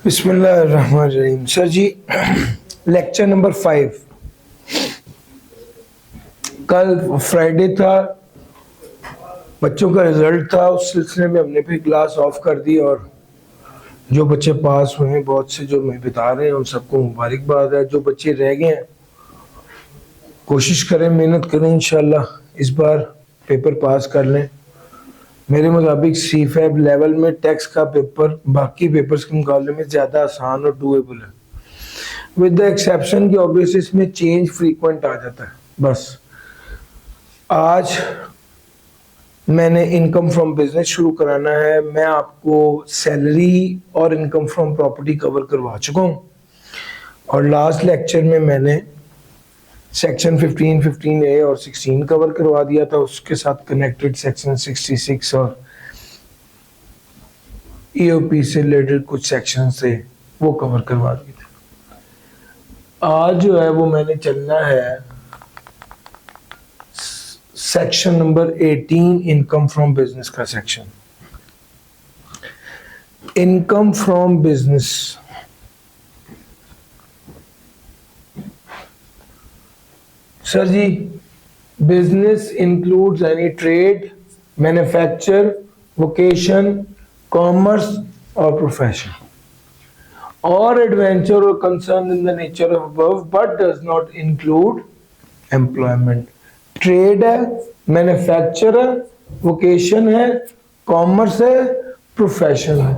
बिस्मिल्लाहिर्रहमानिर्रहीम। सर जी, lecture number 5। कल Friday था, बच्चों का रिजल्ट था। उस सिलसिले में हमने भी क्लास ऑफ कर दी और जो बच्चे पास हुए हैं, बहुत से जो मैं बता रहे हैं, उन सबको मुबारकबाद है। जो बच्चे रह गए हैं, कोशिश करें, मेहनत करें, इंशाल्लाह इस बार पेपर पास कर लें। मेरे मुताबिक सी फैब लेवल में टैक्स का पेपर बाकी पेपर्स के मुकाबले में ज़्यादा आसान और डूएबल है, विद द एक्सेप्शन कि ऑब्वियसली इसमें चेंज फ्रीक्वेंट आ जाता है। बस आज मैंने इनकम फ्रॉम बिजनेस शुरू कराना है। मैं आपको सैलरी और इनकम फ्रॉम प्रॉपर्टी कवर करवा चुका हूँ और लास्ट लेक्चर में मैंने सेक्शन 15, 15A और 16 कवर करवा दिया था। उसके साथ कनेक्टेड सेक्शन 66 और ईओपी से रिलेटेड कुछ सेक्शन से वो कवर करवा दिए थे। आज जो है वो मैंने चलना है section number 18, income from business का section. Income from business, sir ji, business includes any trade, manufacture, vocation, commerce और profession or adventure or concern in the nature of above but does not include employment. Trade है, manufacture है, vocation है, commerce है, profession है।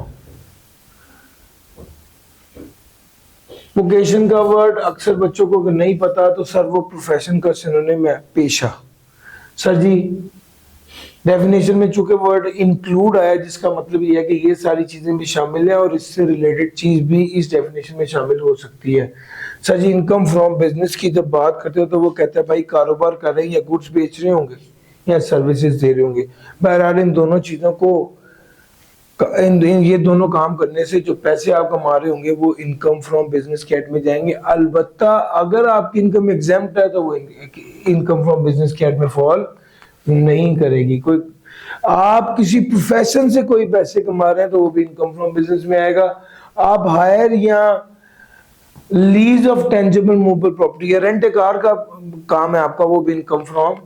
Vocation का word अक्सर बच्चों को अगर नहीं पता तो सर वो प्रोफेशन का सिनोनिम है पेशा। सर जी, डेफिनेशन में चूंकि वर्ड इंक्लूड आया, जिसका मतलब ये है कि ये सारी चीजें भी शामिल है और इससे रिलेटेड चीज भी इस डेफिनेशन में शामिल हो सकती है। Sir ji, income from business की जब बात करते हो तो वो कहता है भाई कारोबार कर रहे हैं या गुड्स बेच रहे होंगे या सर्विसेज दे रहे होंगे। बहरहाल इन दोनों चीजों को ये दोनों काम करने से जो पैसे आप कमा रहे होंगे वो इनकम फ्रॉम बिजनेस कैट में जाएंगे। अलबत्ता अगर आपकी इनकम एग्जेम्प्ट है तो वो इनकम फ्रॉम बिजनेस कैट में फॉल नहीं करेगी। कोई आप किसी प्रोफेशन से कोई पैसे कमा रहे हैं तो वो भी इनकम फ्रॉम बिजनेस में आएगा। आप हायर या lease of tangible movable property या रेंट ए कार का काम है आपका, वो भी इनकम फ्रॉम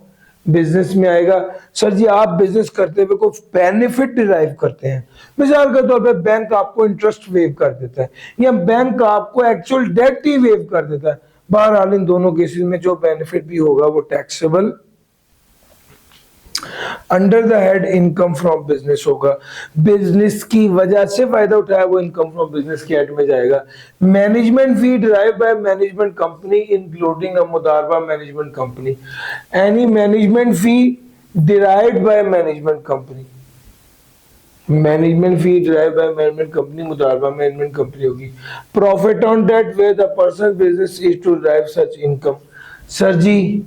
बिजनेस में आएगा। सर जी, आप बिजनेस करते हुए कोई बेनिफिट डिराइव करते हैं, मिसाल के तौर पे बैंक आपको इंटरेस्ट वेव कर देता है या बैंक आपको एक्चुअल डेट ही वेव कर देता है। बहरहाल इन दोनों केसेस में जो बेनिफिट भी होगा वो taxable under the head income from business होगा। बिजनेस की वजह से फायदा उठाया वो इनकम फ्रॉम बिजनेस की हेड में जाएगा। Management fee derive by management company including a मुदारबा management company. Any management fee derived by management company, management fee derive by management company मुदारबा मैनेजमेंट कंपनी होगी। Profit on debt where the person business is to derive such income. Sir ji,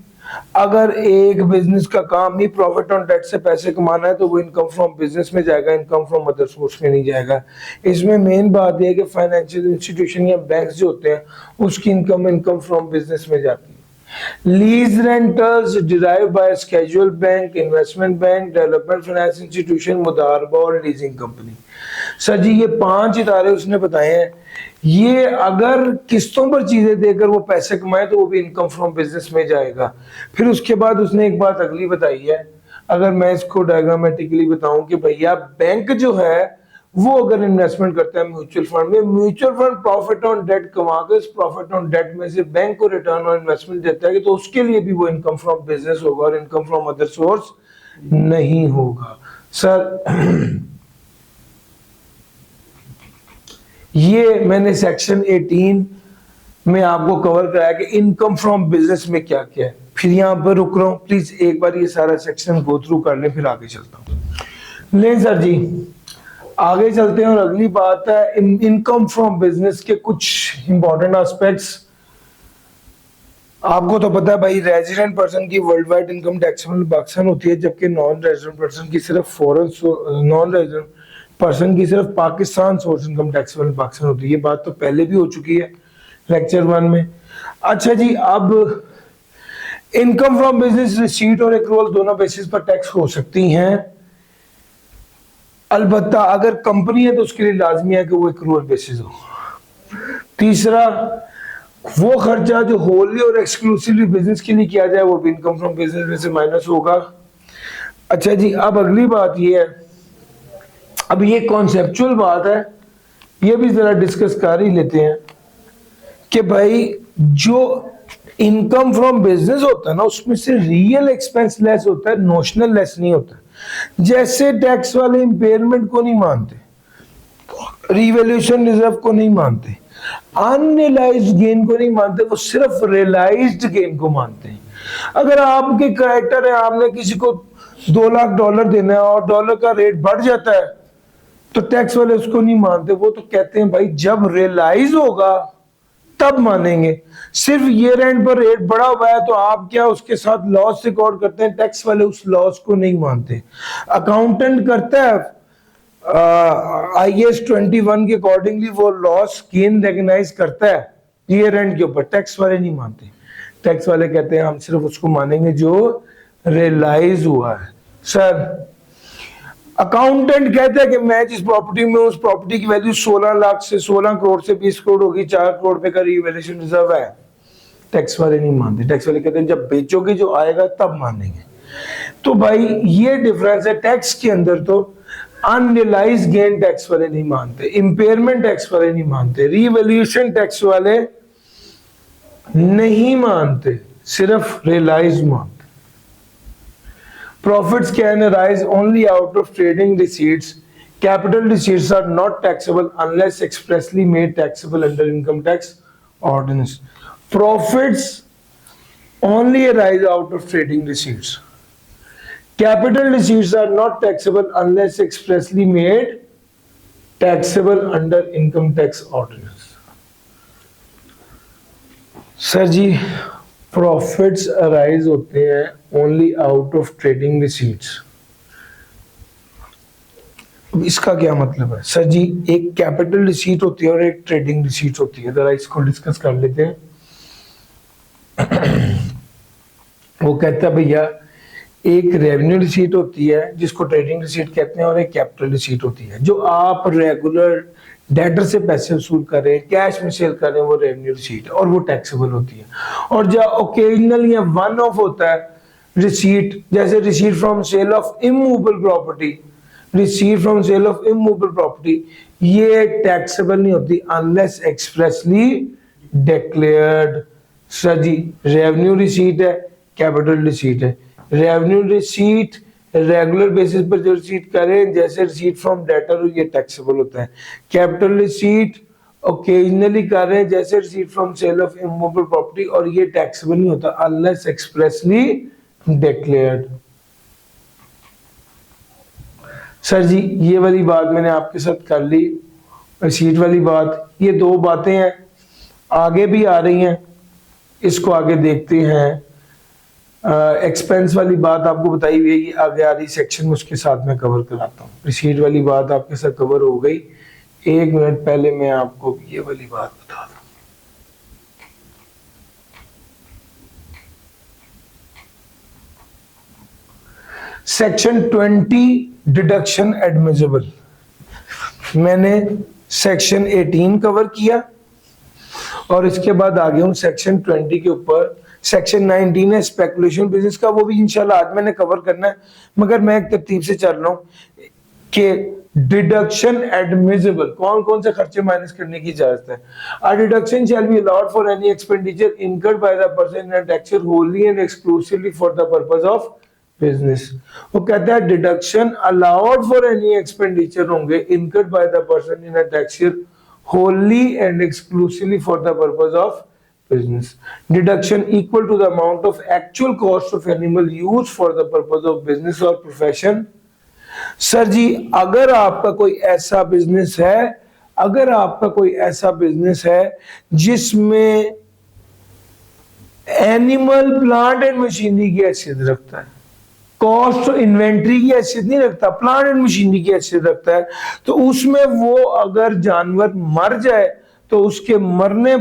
अगर एक business का काम ही profit on date से पैसे कमाना है तो वो इनकम फ्रॉम बिजनेस में जाएगा, इनकम फ्रॉम अदर सोर्स में नहीं जाएगा। इसमें मेन बात यह है कि फाइनेंशियल इंस्टीट्यूशन या बैंक्स जो होते हैं उसकी इनकम फ्रॉम बिजनेस में जाती है। Lease rentals derive by schedule bank, investment bank, development finance institution, मुदारबा और लीजिंग कंपनी। सर जी, ये 5 इदारे उसने बताए हैं। ये अगर किस्तों पर चीजें देकर वो पैसे कमाए तो वो भी इनकम फ्रॉम बिजनेस में जाएगा। फिर उसके बाद उसने एक बात अगली बताई है, अगर मैं इसको डायग्रामेटिकली बताऊं कि भैया बैंक जो है वो अगर इन्वेस्टमेंट करता है म्यूचुअल फंड में, mutual fund profit on debt कमा के उस प्रॉफिट ऑन डेट में से बैंक को रिटर्न ऑन इन्वेस्टमेंट देता है, तो उसके लिए भी वो इनकम फ्रॉम बिजनेस होगा और इनकम फ्रॉम अदर सोर्स नहीं होगा। सर, ये मैंने सेक्शन 18 में आपको कवर कराया कि इनकम फ्रॉम बिजनेस में क्या क्या है। फिर यहां पर रुक रहा हूं, प्लीज एक बार ये सारा सेक्शन गो थ्रू कर लें, फिर आगे चलता हूं। ले सर जी, आगे चलते हैं और अगली बात है इनकम फ्रॉम बिजनेस के कुछ इंपॉर्टेंट एस्पेक्ट्स। आपको तो पता है भाई, रेजिडेंट पर्सन की world wide income taxable Pakistan होती है, जबकि नॉन रेजिडेंट पर्सन की सिर्फ नॉन रेजिडेंट पर्सन की सिर्फ Pakistan source income taxable Pakistan होती है। ये बात तो पहले भी हो चुकी है लेक्चर 1 में। अच्छा जी, अब इनकम फ्रॉम बिजनेस रिसीट और एक्रूवल दोनों बेसिस पर टैक्स हो सकती हैं। अलबत्ता अगर कंपनी है तो उसके लिए लाजमी है कि वो एक्रूवल बेसिस हो। तीसरा, वो खर्चा जो होली और एक्सक्लूसिवली बिजनेस के लिए किया जाए वो भी इनकम फ्रॉम बिजनेस में से माइनस होगा। अच्छा जी, अब अगली बात ये है, अब ये कॉन्सेप्चुअल बात है, ये भी जरा डिस्कस कर ही लेते हैं कि भाई जो इनकम फ्रॉम बिजनेस होता है ना, उसमें से रियल एक्सपेंस लेस होता है, नोशनल लेस नहीं होता। जैसे टैक्स वाले इंपेयरमेंट को नहीं मानते, रिवैल्यूएशन रिजर्व को नहीं मानते, अनरियलाइज्ड गेन को नहीं मानते, वो सिर्फ रियलाइज्ड गेन को मानते हैं। अगर आपके कैरेक्टर है, आपने किसी को $2 लाख देना है और डॉलर का रेट बढ़ जाता है, तो टैक्स वाले उसको नहीं मानते, वो तो कहते हैं भाई जब रियलाइज होगा तब मानेंगे। सिर्फ ईयर एंड पर रेट बढ़ा हुआ है तो आप क्या उसके साथ लॉस रिकॉर्ड करते हैं, टैक्स वाले उस लॉस को नहीं मानते। अकाउंटेंट करता है IAS 21 के अकॉर्डिंगली वो लॉस गेन रिकॉग्नाइज करता है ईयर एंड के ऊपर, टैक्स वाले नहीं मानते। टैक्स वाले कहते हैं हम सिर्फ उसको मानेंगे जो रियलाइज हुआ है। सर, अकाउंटेंट कहता है कि मैं जिस प्रॉपर्टी में, उस प्रॉपर्टी की वैल्यू 16 करोड़ से 20 करोड़ होगी, 4 करोड़ रुपए का रिवैल्यूएशन रिजर्व है। टैक्स वाले नहीं मानते, टैक्स वाले कहते हैं जब बेचोगे जो आएगा तब मानेंगे। तो भाई ये डिफरेंस है टैक्स के अंदर। तो अनरियलाइज गेन टैक्स वाले नहीं मानते, इंपेयरमेंट टैक्स वाले नहीं मानते, रिवैल्यूएशन टैक्स वाले नहीं मानते, सिर्फ रियलाइज मानते। Profits can arise only out of trading receipts. Capital receipts are not taxable unless expressly made taxable under income tax ordinance. Profits only arise out of trading receipts. Capital receipts are not taxable unless expressly made taxable under income tax ordinance. Sir ji, profits arise होते हैं only out of trading receipts. इसका क्या मतलब है? Sir जी, एक capital receipt होती है और एक ट्रेडिंग रिसीट होती है, जरा इसको डिस्कस कर लेते हैं। वो कहता है भैया एक रेवेन्यू रिसीट होती है जिसको ट्रेडिंग रिसीट कहते हैं, और एक कैपिटल रिसीट होती है जो आप रेगुलर डेटर से पैसे वसूल कर रहे हैं, कैश में सेल कर रहे हैं, वो रेवेन्यू रिसीट और वो टैक्सेबल होती है। और जो ओकेजनल या वन ऑफ होता है रिसीट, जैसे receipt from sale of immovable property, receipt from sale of immovable property, ये टैक्सेबल नहीं होती unless expressly declared. Sir ji, revenue receipt है, कैपिटल रिसीट है। रेवेन्यू रिसीट रेगुलर बेसिस पर जो रिसीट करें, जैसे रिसीट फ्रॉम डेटर, ये टैक्सेबल होता है। कैपिटल रिसीट ओकेजनली कर रहे हैं, जैसे receipt from sale of immovable property, और ये टैक्सेबल नहीं होता unless expressly declared. Sir ji, ये वाली बात मैंने आपके साथ कर ली, रिसीट वाली बात। ये दो बातें हैं, आगे भी आ रही हैं, इसको आगे देखते हैं। एक्सपेंस वाली बात आपको बताई हुई है, ये आगे आ रही सेक्शन में, उसके साथ मैं कवर कराता हूँ। रिसीट वाली बात आपके साथ कवर हो गई। एक मिनट पहले मैं आपको ये वाली बात बता दूं। सेक्शन 20 डिडक्शन एडमिसिबल, मैंने सेक्शन 18 कवर किया और इसके बाद आ गया हूं सेक्शन 20 के ऊपर। सेक्शन 19 है स्पेकुलेशन बिजनेस का, वो भी इंशाल्लाह आज मैंने कवर करना है, मगर मैं एक तरतीब से चल रहा हूं कि डिडक्शन एडमिसिबल, कौन कौन से खर्चे माइनस करने की इजाजत है। A deduction shall be allowed for any expenditure incurred by the person in a tax year wholly and exclusively for the purpose of business. वो कहता है deduction allowed for any expenditure होंगे incurred by the person in a tax year wholly and exclusively for the purpose of business. Deduction equal to the amount of actual cost of animal use for the purpose of business or profession. Sir ji, अगर आपका कोई ऐसा business है, अगर आपका कोई ऐसा business है जिसमें एनिमल, प्लांट एंड मशीनरी की हैसियत रखता है, कॉस्ट इन्वेंट्री की हैसियत नहीं रखता, प्लांट एंड मशीनरी की हैसियत रखता है, तो उसमें वो अगर जानवर मर जाए तो उसके मरने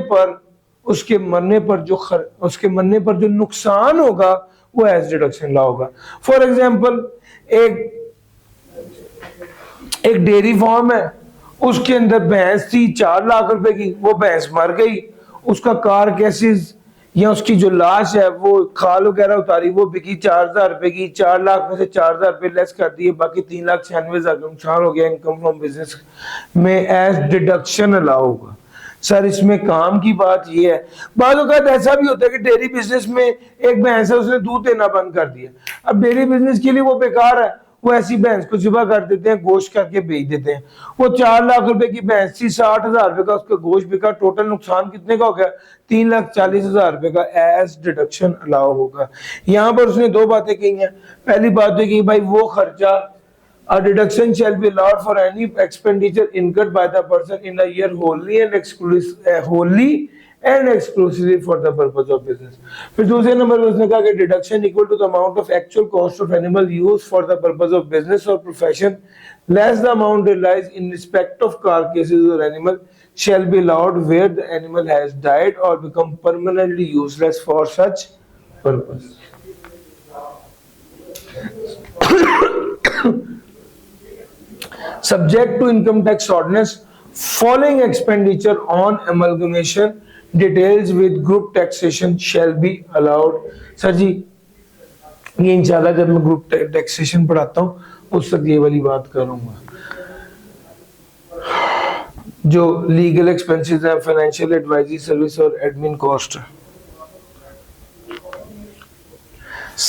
पर जो नुकसान होगा वो एज डिडक्शन ला होगा। फॉर एग्जांपल, एक डेयरी फार्म है उसके अंदर भैंस थी 4 लाख रुपए की, वो भैंस मर गई, उसका कार कैसेस या उसकी जो लाश है वो खाल वगैरह उतारी, वो बिकी 4,000 रुपए की, 4 लाख में से 4,000 रुपए लेस कर दिए, बाकी 3,96,000 का नुकसान हो गया। इनकम फ्रॉम बिजनेस में एज डिडक्शन अलाउ होगा। सर इसमें काम की बात ये है, बाद औक़ात ऐसा भी होता है कि डेयरी बिजनेस में एक भैंस है उसने दूध देना बंद कर दिया, अब डेयरी बिजनेस के लिए वो बेकार है, वो ऐसी भैंस को सुबह कर देते हैं, गोश्त करके बेच देते हैं। वो 4 लाख रुपए की भैंस थी, 60,000 रुपए का उसका गोश्त बिका, टोटल नुकसान कितने का हो गया? 3,40,000 रुपए का एज डिडक्शन अलाउ होगा। यहाँ पर उसने दो बातें कही हैं। पहली बात है कि भाई वो खर्चा, a deduction shall be allowed for any expenditure incurred by the person in a year wholly and exclusively for the purpose of business। फिर दूसरे नंबर में उसने कहा कि deduction equal to the amount of actual cost of animal use for the purpose of business और profession less the amount realised in respect of carcasses or animal shall be allowed where the animal has died or become permanently useless for such purpose। Subject to income tax ordinance, following expenditure on amalgamation details with group taxation shall be allowed। Sir ji ये इंशाल्लाह जब मैं group taxation पढ़ाता हूँ उस तक ये वाली बात करूंगा। जो लीगल एक्सपेंसेस हैं, फाइनेंशियल एडवाइजरी सर्विस और admin cost.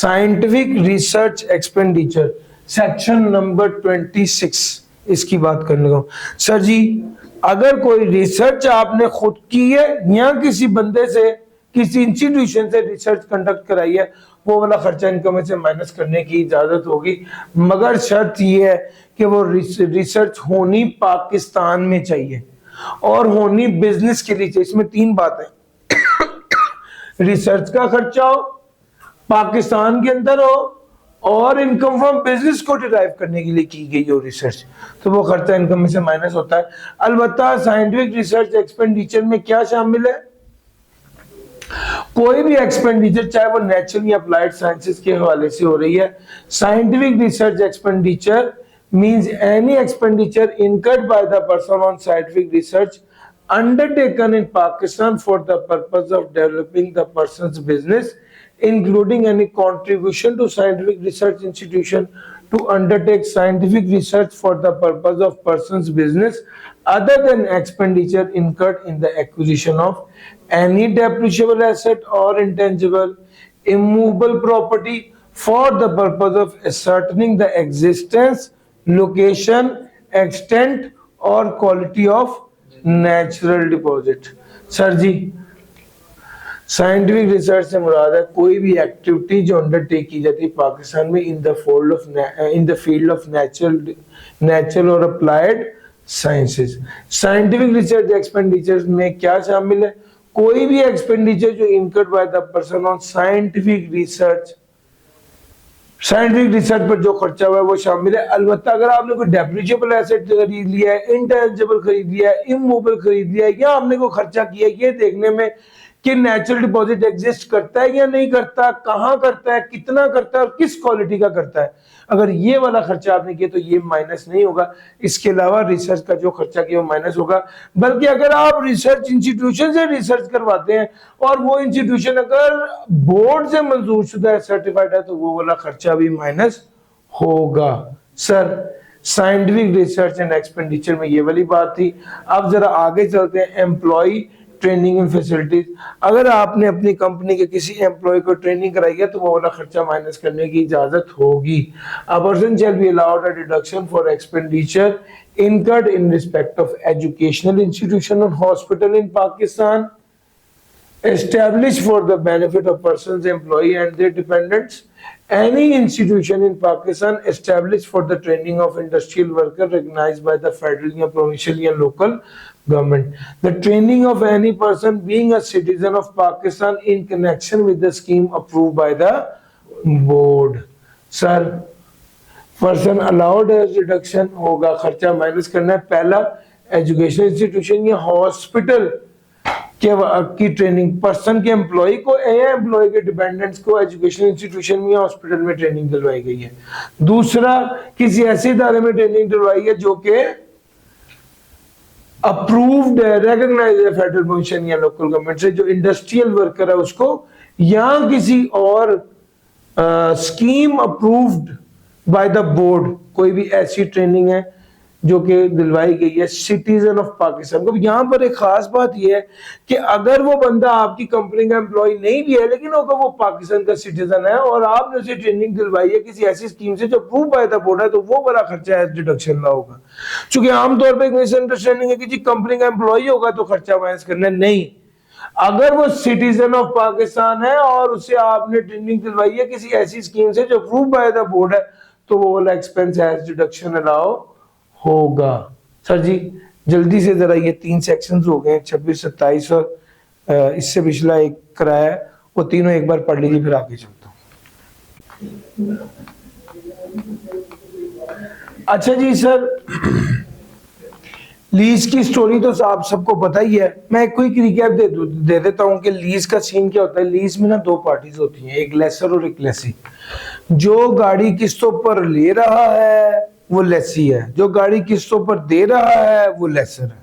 Scientific research expenditure section number 26 इसकी बात करने को। सर जी अगर कोई रिसर्च आपने खुद की है या किसी बंदे से, किसी इंस्टीट्यूशन से रिसर्च कंडक्ट कराई है, वो वाला खर्चा इनकम में से माइनस करने की इजाजत होगी, मगर शर्त ये है कि वो रिसर्च होनी पाकिस्तान में चाहिए और होनी बिजनेस के लिए चाहिए। इसमें 3 बातें, रिसर्च का खर्चा हो, पाकिस्तान के अंदर हो और इनकम फ्रॉम बिजनेस को डिराइव करने के लिए की गई हो रिसर्च, तो वो खर्चा इनकम में से माइनस होता है। अलबत्ता साइंटिफिक रिसर्च एक्सपेंडिचर में क्या शामिल है? कोई भी एक्सपेंडिचर चाहे वो नेचुरल या अप्लाइड साइंसेस के हवाले से हो रही है। Scientific research expenditure means any expenditure incurred by the person on scientific research undertaken in Pakistan for the purpose of developing the person's business, including any contribution to scientific research institution to undertake scientific research for the purpose of person's business, other than expenditure incurred in the acquisition of any depreciable asset or intangible immovable property for the purpose of ascertaining the existence, location, extent or quality of natural deposit. Sir ji scientific research से मुराद है कोई भी activity जो undertake की जाती है पाकिस्तान में in the field of natural और applied sciences. Scientific research expenditures में क्या शामिल है? कोई भी एक्सपेंडिचर जो incurred by the person on scientific research, scientific research पर जो खर्चा हुआ है वो शामिल है। अलबत्ता अगर आपने कोई डेप्रिशिएबल एसेट खरीद लिया है, इंटेंजिबल खरीद लिया है, इमूवेबल खरीद लिया है, या आपने कोई खर्चा किया है ये देखने में कि नेचुरल डिपॉजिट एग्जिस्ट करता है या नहीं करता, कहां करता है, कितना करता है और किस क्वालिटी का करता है, अगर ये वाला खर्चा आपने किया तो ये माइनस नहीं होगा। इसके अलावा रिसर्च का जो खर्चा किया वो माइनस होगा। बल्कि अगर आप रिसर्च इंस्टीट्यूशन से रिसर्च करवाते हैं और वो इंस्टीट्यूशन अगर बोर्ड से मंजूर शुदा है, सर्टिफाइड है, तो वो वाला खर्चा भी माइनस होगा। Sir scientific research and expenditure में ये वाली बात थी। अब जरा आगे चलते हैं, एम्प्लॉय ट्रेनिंग एंड फैसिलिटीज। अगर आपने अपनी कंपनी के किसी एम्प्लॉय को ट्रेनिंग कराई है तो वो वाला खर्चा माइनस करने की इजाजत होगी। A person shall be allowed a deduction for expenditure incurred in respect of educational institution or hospital in Pakistan established for the benefit of persons, employee and their dependents, any institution in Pakistan established for the training of industrial worker recognized by the federal, provincial and local government, the training of any person being a citizen of Pakistan in connection with the scheme approved by the board। Sir, person allowed reduction होगा, खर्चा minus करना है। पहला educational institution या hospital की training, person के employ को या एम्प्लॉय के डिपेंडेंट्स को एजुकेशनल इंस्टीट्यूशन में या हॉस्पिटल में ट्रेनिंग दिलवाई गई है। दूसरा किसी ऐसे इदारे में ट्रेनिंग दिलवाई है जो कि अप्रूव्ड है, रिकॉग्नाइज है फेडरल पोजीशन या लोकल गवर्नमेंट से, जो इंडस्ट्रियल वर्कर है उसको, या किसी और scheme approved by the board, कोई भी ऐसी ट्रेनिंग है जो कि दिलवाई गई है सिटीजन ऑफ पाकिस्तान को। यहाँ पर एक खास बात यह है कि अगर वो बंदा आपकी कंपनी का एम्प्लॉय नहीं भी है, लेकिन अगर वो पाकिस्तान का सिटीजन है और आपने उसे ट्रेनिंग दिलवाई है किसी ऐसी स्कीम से जो अप्रूव बाय द बोर्ड है, तो वो बड़ा खर्चा है डिडक्शन ना होगा। चूंकि आमतौर पर एक मिसअंडरस्टैंडिंग है कि जी कंपनी का एम्प्लॉय होगा तो खर्चा माइनस करना, नहीं, अगर वो सिटीजन ऑफ पाकिस्तान है और उसे आपने ट्रेनिंग दिलवाई है किसी ऐसी स्कीम से जो अप्रूव बाय द बोर्ड है, तो वो वाला एक्सपेंस एज डिडक्शन अलाउ होगा। सर जी जल्दी से जरा, ये 3 सेक्शंस हो गए, 26, 27 और इससे पिछला एक कराया, वो तीनों एक बार पढ़ लीजिए फिर आगे चलता हूँ। अच्छा जी सर, लीज की स्टोरी तो आप सबको पता ही है, मैं क्विक रिकैप दे देता हूं कि लीज का सीन क्या होता है। लीज में ना 2 पार्टीज होती हैं, एक लेसर और एक लेसी। जो गाड़ी किस्तों पर ले रहा है वो लेसी है, जो गाड़ी किस्तों पर दे रहा है वो लेसर है।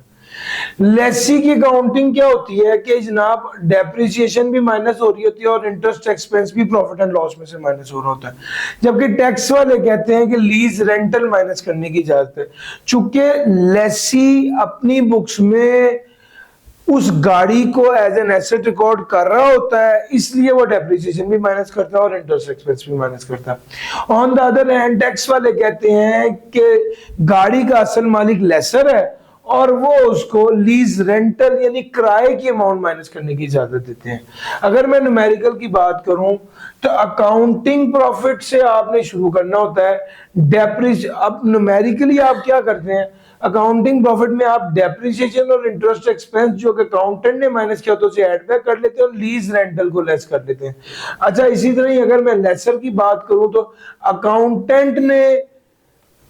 लेसी की अकाउंटिंग क्या होती है कि जनाब डेप्रिसिएशन भी माइनस हो रही होती है और इंटरेस्ट एक्सपेंस भी प्रॉफिट एंड लॉस में से माइनस हो रहा होता है, जबकि टैक्स वाले कहते हैं कि लीज रेंटल माइनस करने की इजाजत है। चूंकि लेसी अपनी बुक्स में उस गाड़ी को एज एन एसेट रिकॉर्ड कर रहा होता है, इसलिए वो डेप्रिसिएशन भी माइनस करता है और इंटरेस्ट एक्सपेंस भी माइनस करता है। On the other hand tax वाले कहते हैं कि गाड़ी का असल मालिक लेसर है और वो उसको लीज रेंटल यानी किराए की अमाउंट माइनस करने की इजाजत देते हैं। अगर मैं न्यूमेरिकल की बात करूं तो अकाउंटिंग प्रॉफिट से आपने शुरू करना होता है। अब न्यूमेरिकली आप क्या करते हैं, अकाउंटिंग प्रॉफिट में आप डेप्रिसिएशन और इंटरेस्ट एक्सपेंस जो कि अकाउंटेंट ने माइनस किया तो उसे ऐड बैक कर लेते हैं और लीज रेंटल को लेस कर देते हैं। अच्छा, इसी तरह ही अगर मैं लेसर की बात करूं तो अकाउंटेंट ने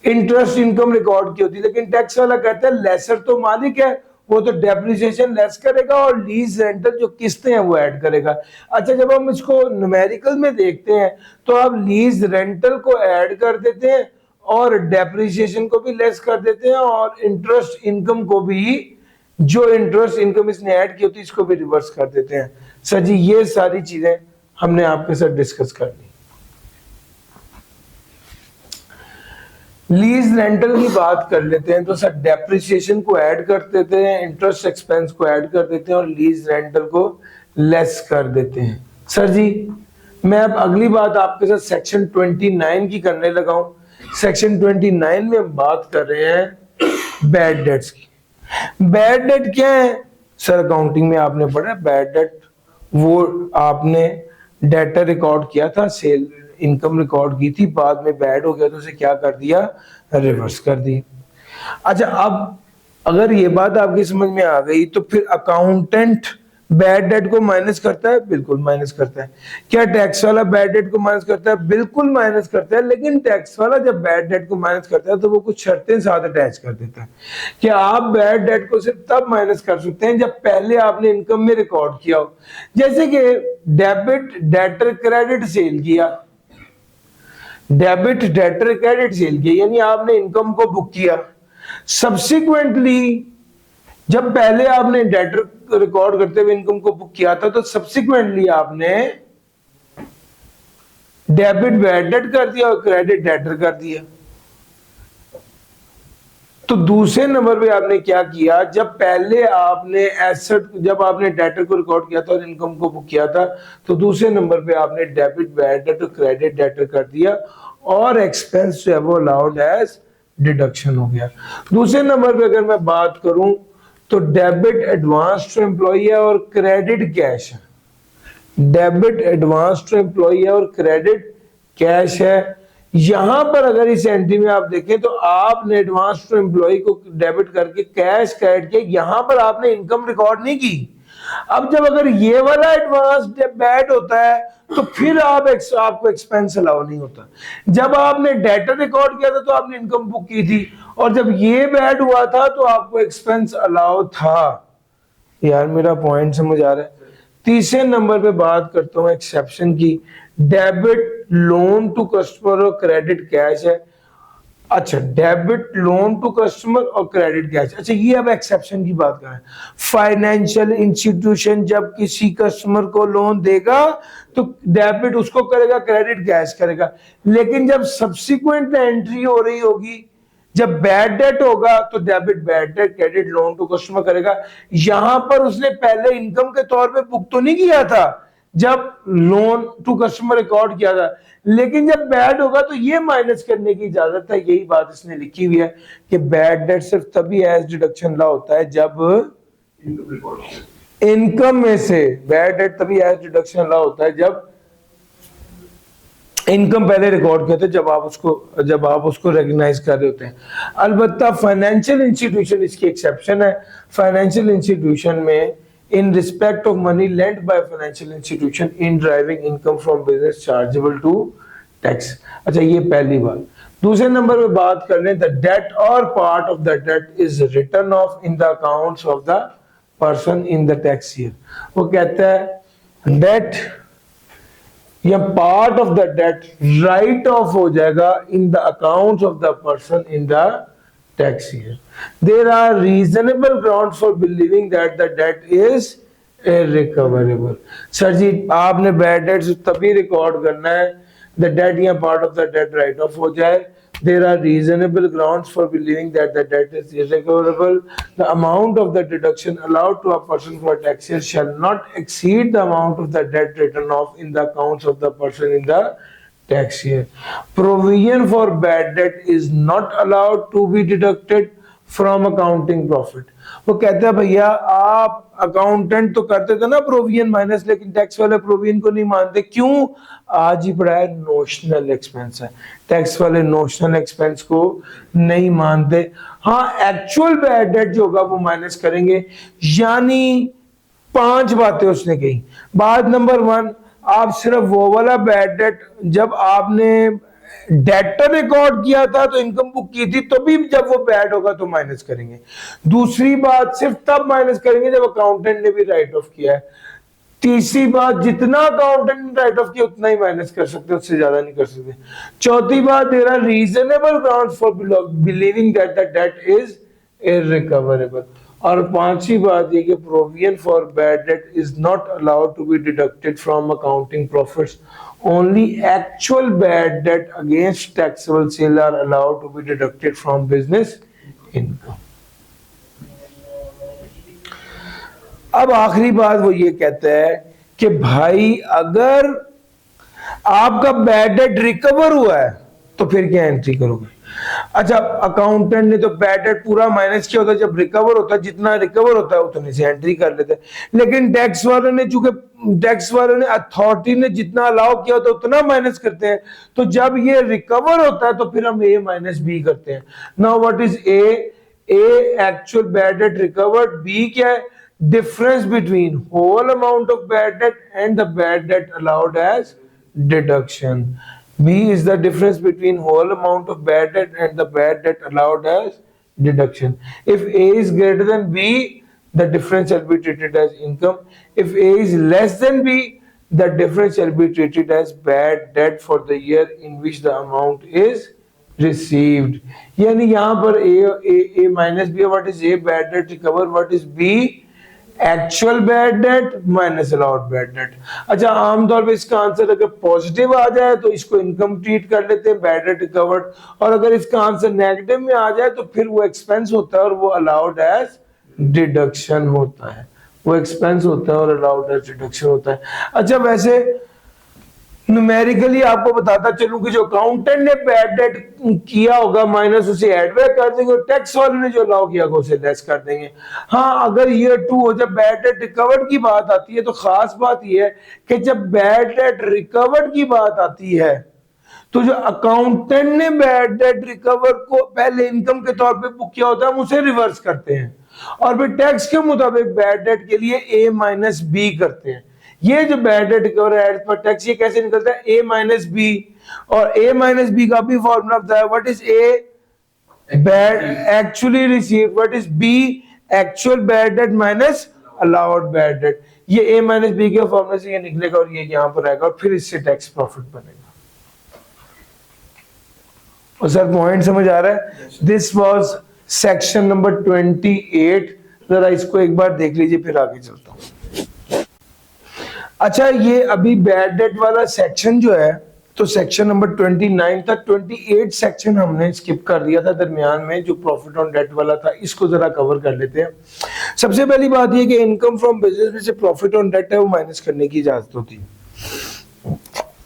इंटरेस्ट इनकम रिकॉर्ड की होती है, लेकिन टैक्स वाला कहता है लेसर तो मालिक है, वो तो डेप्रिसिएशन लेस करेगा और लीज रेंटल जो किस्तें हैं वो ऐड करेगा। अच्छा, जब हम इसको न्यूमेरिकल में देखते हैं तो आप लीज रेंटल को ऐड कर देते हैं और डेप्रिसिएशन को भी लेस कर देते हैं और इंटरेस्ट इनकम को भी, जो इंटरेस्ट इनकम इसने ऐड की होती है इसको भी रिवर्स कर देते हैं। सर जी ये सारी चीजें हमने आपके साथ डिस्कस कर ली। लीज रेंटल की बात कर लेते हैं तो सर डेप्रिसिएशन को ऐड कर देते हैं, इंटरेस्ट एक्सपेंस को ऐड कर देते हैं और लीज रेंटल को लेस कर देते हैं। सर जी मैं अब अगली बात आपके साथ सेक्शन 29 की करने लगा हूं। सेक्शन 29 में हम बात कर रहे हैं बैड डेट्स की। बैड डेट क्या है सर? अकाउंटिंग में आपने पढ़ा बैड डेट, वो आपने डेटा रिकॉर्ड किया था, सेल इनकम रिकॉर्ड की थी, बाद में बैड हो गया तो उसे क्या कर दिया, रिवर्स कर दी। अच्छा, अब अगर ये बात आपकी समझ में आ गई तो फिर अकाउंटेंट बैड डेट को माइनस करता है, बिल्कुल माइनस करता है। क्या टैक्स वाला बैड डेट को माइनस करता है? बिल्कुल माइनस करता है। लेकिन टैक्स वाला जब बैड डेट को माइनस करता है तो वो कुछ शर्तें साथ अटैच कर देता है कि आप बैड डेट को सिर्फ तब माइनस कर सकते हैं जब पहले आपने इनकम में रिकॉर्ड किया हो। जैसे कि डेबिट डेटर क्रेडिट सेल किया, डेबिट डेटर क्रेडिट सेल किया यानी आपने इनकम को बुक किया, सब्सिक्वेंटली जब पहले आपने डेटर रिकॉर्ड करते हुए इनकम को बुक किया था तो सब्सिक्वेंटली आपने डेबिट बैड डेट कर दिया और क्रेडिट डेटर कर दिया। तो दूसरे नंबर पे आपने क्या किया, जब पहले आपने एसेट, जब आपने डेटर को रिकॉर्ड किया था और इनकम को बुक किया था तो दूसरे नंबर पे आपने डेबिट बैड डेट और क्रेडिट डेटर कर दिया और एक्सपेंस जो है वो अलाउड एज डिडक्शन हो गया। दूसरे नंबर पे अगर मैं बात करूं तो डेबिट एडवांस टू एम्प्लॉई है और क्रेडिट कैश है। डेबिट एडवांस टू एम्प्लॉई है और क्रेडिट कैश है। यहां पर अगर इस एंट्री में आप देखें तो आपने एडवांस टू एम्प्लॉई को डेबिट करके कैश क्रेडिट किया, यहां पर आपने इनकम रिकॉर्ड नहीं की। अब जब अगर ये वाला एडवांस बैड होता है तो फिर आपको एक्सपेंस अलाउ नहीं होता। जब आपने डेटा रिकॉर्ड किया था तो आपने इनकम बुक की थी और जब ये बैड हुआ था तो आपको एक्सपेंस अलाउ था। यार मेरा पॉइंट समझ आ रहा है? तीसरे नंबर पे बात करता हूं एक्सेप्शन की। डेबिट लोन टू कस्टमर और क्रेडिट कैश है। अच्छा, डेबिट लोन टू कस्टमर और क्रेडिट कैश। अच्छा, ये अब एक्सेप्शन की बात करें, फाइनेंशियल इंस्टीट्यूशन जब किसी कस्टमर को लोन देगा तो डेबिट उसको करेगा, क्रेडिट कैश करेगा। लेकिन जब सब्सिक्वेंट एंट्री हो रही होगी, जब बैड डेट होगा तो debit bad debt, credit loan to customer करेगा। यहां पर उसने पहले इनकम के तौर पे बुक तो नहीं किया था जब लोन टू कस्टमर रिकॉर्ड किया था, लेकिन जब बैड होगा तो ये माइनस करने की इजाजत है। यही बात इसने लिखी हुई है कि बैड डेट सिर्फ तभी एज डिडक्शन ला होता है जब इनकम में से, बैड डेट तभी एज डिडक्शन ला होता है जब इनकम पहले रिकॉर्ड किया था, जब आप उसको रिकॉग्नाइज कर रहे होते हैं। अलबत्ता फाइनेंशियल इंस्टीट्यूशन इसकी एक्सेप्शन है। फाइनेंशियल इंस्टीट्यूशन में in respect of money lent by financial institution in driving income from business chargeable to tax। अच्छा, ये पहली बात। दूसरे नंबर पे बात कर लें, the debt or part of the debt is written off in the accounts of the person in the tax year। वो कहता है debt या part of the debt write off हो जाएगा in the accounts of the person in the tax year. There are reasonable grounds for believing that the debt is irrecoverable. Sir ji, आपने bad debts तभी record करना है the debt या part of the debt write off हो जाए। There are reasonable grounds for believing that the debt is irrecoverable. The amount of the deduction allowed to a person for tax year shall not exceed the amount of the debt written off in the accounts of the person in the tax year। Provision for bad debt is not allowed to be deducted from accounting profit. वो कहते हैं भैया आप accountant तो करते थे ना provision minus, लेकिन टैक्स वाले प्रोविजन को नहीं मानते। क्यों? आज ही पढ़ा है नोशनल एक्सपेंस है, टैक्स वाले नोशनल एक्सपेंस को नहीं मानते। हाँ, एक्चुअल बैड डेट जो होगा वो माइनस करेंगे। यानी 5 बातें उसने कही। बात नंबर 1, आप सिर्फ वो वाला बैड डेट जब आपने डेटर रिकॉर्ड किया था तो इनकम बुक की थी, तो भी जब वो बैड होगा तो माइनस करेंगे। दूसरी बात, सिर्फ तब माइनस करेंगे जब अकाउंटेंट ने भी राइट ऑफ किया है। तीसरी बात, जितना अकाउंटेंट ने राइट ऑफ किया उतना ही माइनस कर सकते, उससे ज्यादा नहीं कर सकते। चौथी बात, there are reasonable grounds for believing that the debt is irrecoverable. और पांचवी बात ये कि provision for bad debt is not allowed to be deducted from accounting profits. Only actual bad debt against taxable sale are allowed to be deducted from business income। अब आखिरी बात वो ये कहता है कि भाई अगर आपका बैड डेट रिकवर हुआ है तो फिर क्या एंट्री करोगे? अच्छा, अकाउंटेंट ने तो बैड डेट पूरा माइनस किया होता है, जब रिकवर होता है जितना रिकवर होता है उतने से एंट्री कर लेते हैं। लेकिन टैक्स वालों ने, चूंकि टैक्स वालों ने, अथॉरिटी ने जितना अलाउ किया होता है उतना माइनस करते हैं। तो जब ये रिकवर होता है तो फिर हम ए माइनस बी करते हैं। Now what is A? A actual bad debt recovered. B क्या है? Difference between whole amount of bad debt and the bad debt allowed as deduction. B is the difference between whole amount of bad debt and the bad debt allowed as deduction. If A is greater than B, the difference shall be treated as income. If A is less than B, the difference shall be treated as bad debt for the year in which the amount is received। यानी यहाँ पर A minus B, what is A? Bad debt recover। What is B? Actual bad debt minus allowed bad date. अच्छा, आमतौर पे इसका answer अगर positive आ जाए तो इसको इनकम ट्रीट कर लेते हैं, बैड डेट रिकवर्ड। और अगर इसका आंसर नेगेटिव में आ जाए तो फिर वो एक्सपेंस होता है और वो अलाउड एज डिडक्शन होता है। वो एक्सपेंस होता है और अलाउड एज डिडक्शन होता है। अच्छा, वैसे न्यूमेरिकली आपको बताता चलूं कि जो अकाउंटेंट ने बैड डेट किया होगा माइनस उसे एड बैक कर देंगे, और टैक्स वाले ने जो अलाउ किया होगा उसे लेस कर देंगे। हाँ, अगर ईयर 2 हो, जब बैड डेट रिकवर्ड की बात आती है तो खास बात यह है कि जब बैड डेट रिकवर्ड की बात आती है तो जो अकाउंटेंट ने बैड डेट रिकवर को पहले इनकम के तौर पे बुक किया होता है हम उसे रिवर्स करते हैं, और फिर टैक्स के मुताबिक बैड डेट के लिए ए माइनस बी करते हैं। ये जो बैड डेट रिकवर है एज पर टैक्स, ये कैसे निकलता है? A minus B. और ए माइनस बी का भी फॉर्मूला बताया। What is A? Bad actually receive. What is B? Actual bad debt minus allowed bad debt. ये ए माइनस बी के फॉर्मूले से ये निकलेगा और ये यहां पर आएगा और फिर इससे टैक्स प्रॉफिट बनेगा। और सर पॉइंट समझ आ रहा है? This was section number 28। जरा इसको एक बार देख लीजिए फिर आगे चलता हूं। अच्छा, ये अभी बैड डेट वाला सेक्शन जो है, तो सेक्शन नंबर 29 तक 28 सेक्शन हमने स्किप कर दिया था दरमियान में, जो प्रॉफिट ऑन डेट वाला था, इसको जरा कवर कर लेते हैं। सबसे पहली बात ये कि इनकम फ्रॉम बिजनेस में से प्रॉफिट ऑन डेट है वो माइनस करने की इजाजत होती है।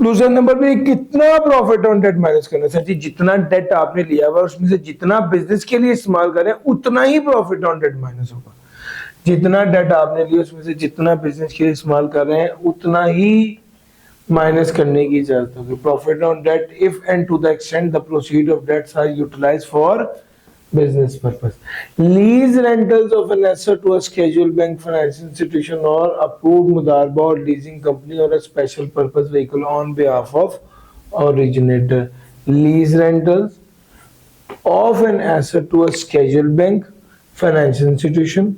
दूसरे नंबर पे कितना प्रॉफिट ऑन डेट माइनस करना सर जी, जितना डेट आपने लिया हुआ उसमें से जितना बिजनेस के लिए इस्तेमाल करें उतना ही प्रॉफिट ऑन डेट माइनस होगा। जितना डेट आपने लिया उसमें से जितना बिजनेस के लिए इस्तेमाल कर रहे हैं उतना ही माइनस करने की इजाजत होगी। Profit on debt if and to the extent the proceed of debts are utilised for business purpose. Lease rentals of an asset to a scheduled bank financial institution or approved mudarba or leasing company or a special purpose vehicle on behalf of originator. Lease rentals of an asset to a scheduled bank financial institution,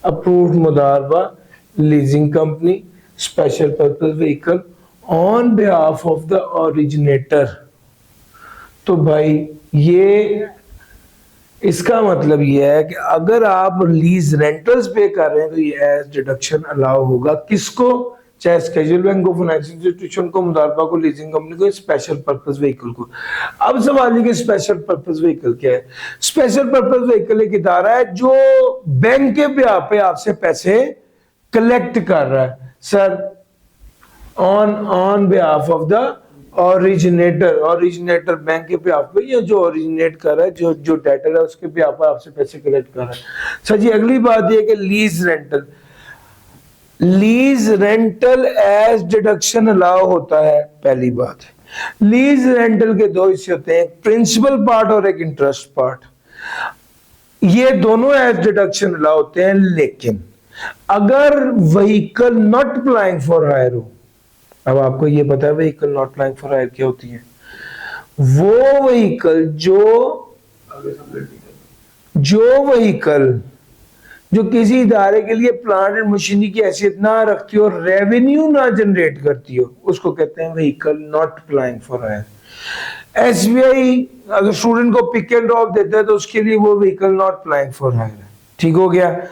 approved mudarba, leasing company, special purpose vehicle on behalf of the originator. तो भाई ये इसका मतलब ये है कि अगर आप लीज रेंटल्स पे कर रहे हैं तो ये एज डिडक्शन अलाउ होगा। किसको? चाहे स्केड्यूल बैंक को, फाइनेंशियल इंस्टीट्यूशन को, मुदारबा को, लीजिंग कंपनी को, स्पेशल पर्पस व्हीकल को। अब सवाल ये कि स्पेशल पर्पस व्हीकल क्या है? स्पेशल पर्पस व्हीकल एक इदारा है जो बैंक के ब्याह पे आपसे पैसे कलेक्ट कर रहा है sir, on behalf of the originator bank के पे आप ये जो ओरिजिनेट कर रहा है, जो डेटर है उसके पे आप आपसे पैसे कलेक्ट कर रहा है। सर जी अगली बात ये कि lease rental as deduction allow होता है। पहली बात, लीज रेंटल के दो हिस्से होते हैं, प्रिंसिपल पार्ट और एक इंटरेस्ट पार्ट। ये दोनों एज डिडक्शन अलाउ होते हैं, लेकिन अगर vehicle not applying for hire हो। अब आपको ये पता है vehicle not applying for hire क्या होती है? वो व्हीकल जो किसी इदारे के लिए प्लांट एंड मशीनरी की हैसियत ना रखती हो और रेवेन्यू ना जनरेट करती हो, उसको कहते हैं vehicle not applying for hire. SBI अगर स्टूडेंट को पिक एंड ड्रॉप देता है तो उसके लिए वो vehicle not applying for hire है। ठीक हो गया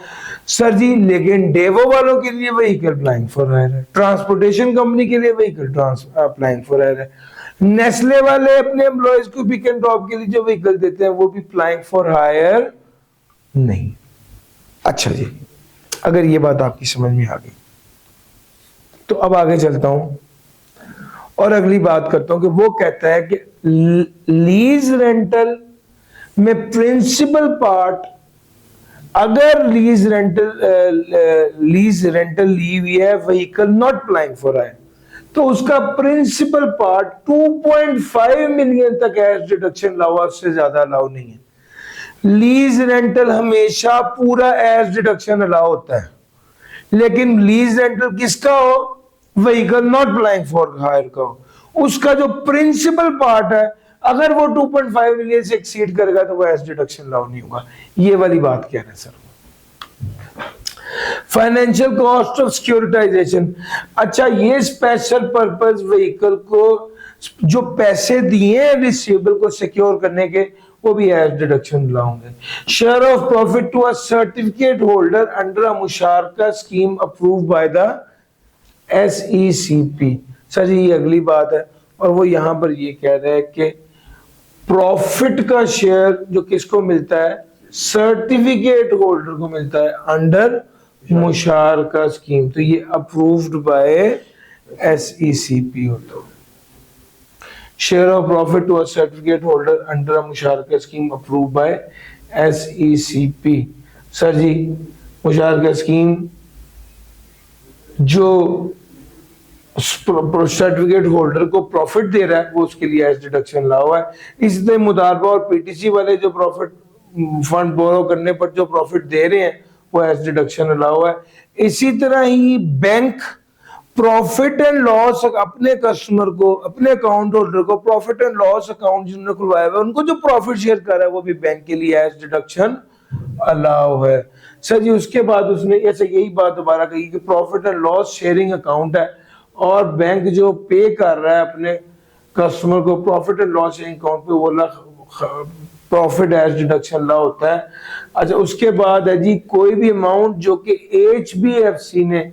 सर जी। लेकिन डेवो वालों के लिए व्हीकल अप्लाइंग फॉर हायर है, ट्रांसपोर्टेशन कंपनी के लिए व्हीकल अप्लाइंग फॉर हायर है, नेस्ले वाले अपने एम्प्लॉयज को पिक एंड ड्रॉप के लिए जो व्हीकल देते हैं वो भी अप्लाइंग फॉर हायर नहीं। अच्छा जी, अगर ये बात आपकी समझ में आ गई तो अब आगे चलता हूं और अगली बात करता हूं कि वो कहता है कि लीज रेंटल में प्रिंसिपल पार्ट, अगर लीज रेंटल ली हुई है vehicle not applying for hire, तो उसका प्रिंसिपल पार्ट 2.5 मिलियन तक एज डिडक्शन अलाउ, उससे ज्यादा अलाउ नहीं है। लीज रेंटल हमेशा पूरा एज डिडक्शन अलाउ होता है, लेकिन लीज रेंटल किसका हो? Vehicle not applying for hire का हो। उसका जो प्रिंसिपल पार्ट है अगर वो 2.5 मिलियन से एक्सीड करेगा तो वो एज डिडक्शन अलाउ नहीं होगा। ये वाली बात क्या है sir? Financial cost of securitisation. अच्छा, ये स्पेशल पर्पस व्हीकल को जो पैसे दिए हैं रिसीवेबल को सिक्योर करने के, वो भी एज डिडक्शन अलाउ होंगे। Share of profit to a certificate holder under a मुशारका scheme approved by the SECP। Sir ji ये अगली बात है, और वो यहां पर ये कह रहा है कि प्रॉफिट का शेयर जो किसको मिलता है? सर्टिफिकेट होल्डर को मिलता है अंडर मुशारका स्कीम। तो ये अप्रूव्ड बाय SECP होता है। Share of profit to a certificate holder under a मुशारका scheme approved by SECP। Sir ji मुशारका स्कीम जो सर्टिफिकेट होल्डर को प्रॉफिट दे रहा है वो उसके लिए एज डिडक्शन अलाउ है। इसलिए मुदारबा और पीटीसी वाले जो प्रॉफिट फंड बोरो करने पर जो प्रॉफिट दे रहे हैं वो एज डिडक्शन अलाउ है। इसी तरह ही बैंक प्रॉफिट एंड लॉस अपने कस्टमर को, अपने अकाउंट होल्डर को प्रॉफिट एंड लॉस अकाउंट जिन्होंने खुलवाया हुआ उनको जो प्रॉफिट शेयर कर रहा है वो भी बैंक के लिए एज डिडक्शन अलाउ है। सर जी उसके बाद उसने ऐसे यही बात दोबारा कही कि profit and loss sharing account है और बैंक जो पे कर रहा है अपने कस्टमर को profit and loss sharing account पे प्रॉफिट एज डिडक्शन लॉ होता है। अच्छा, उसके बाद है जी कोई भी अमाउंट जो कि HBFC ने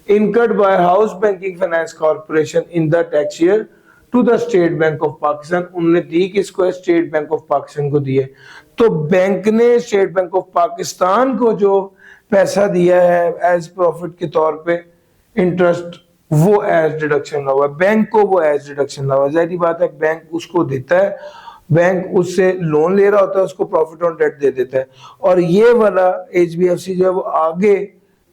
incurred by House Banking Finance Corporation in the tax year to the State Bank of Pakistan, उन्होंने दी किसको है? स्टेट बैंक ऑफ पाकिस्तान को दी है। तो बैंक ने स्टेट बैंक ऑफ पाकिस्तान को जो पैसा दिया है एज प्रॉफिट के तौर पे इंटरेस्ट, वो एज डिडक्शन हुआ, बैंक को वो एज डिडक्शन हुआ। जाहिर बात है बैंक उसको देता है, बैंक उससे लोन ले रहा होता है, उसको प्रॉफिट ऑन डेट दे देता है। और ये वाला HBFC जो है वो आगे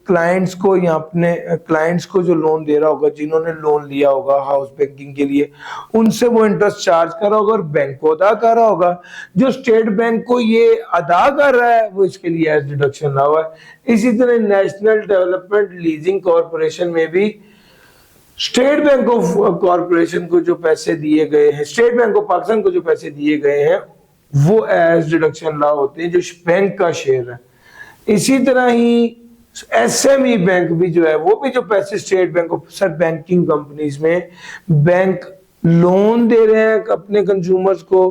क्लाइंट्स को या अपने क्लाइंट्स को जो लोन दे रहा होगा, जिन्होंने लोन लिया होगा हाउस बैंकिंग के लिए, उनसे वो इंटरेस्ट चार्ज कर रहा होगा और बैंक को अदा कर रहा होगा। जो स्टेट बैंक को ये अदा कर रहा है वो इसके लिए एज डिडक्शन ला हुआ है। इसी तरह नेशनल डेवलपमेंट लीजिंग कॉर्पोरेशन में भी स्टेट बैंक ऑफ कॉर्पोरेशन को जो पैसे दिए गए हैं, स्टेट बैंक ऑफ पाकिस्तान को जो पैसे दिए गए हैं, वो एज डिडक्शन ला होते हैं जो बैंक का शेयर है। इसी तरह ही SME बैंक भी जो है, वो भी जो पैसे state Bank of sir banking companies में बैंक लोन दे रहे हैं अपने कंज्यूमर्स को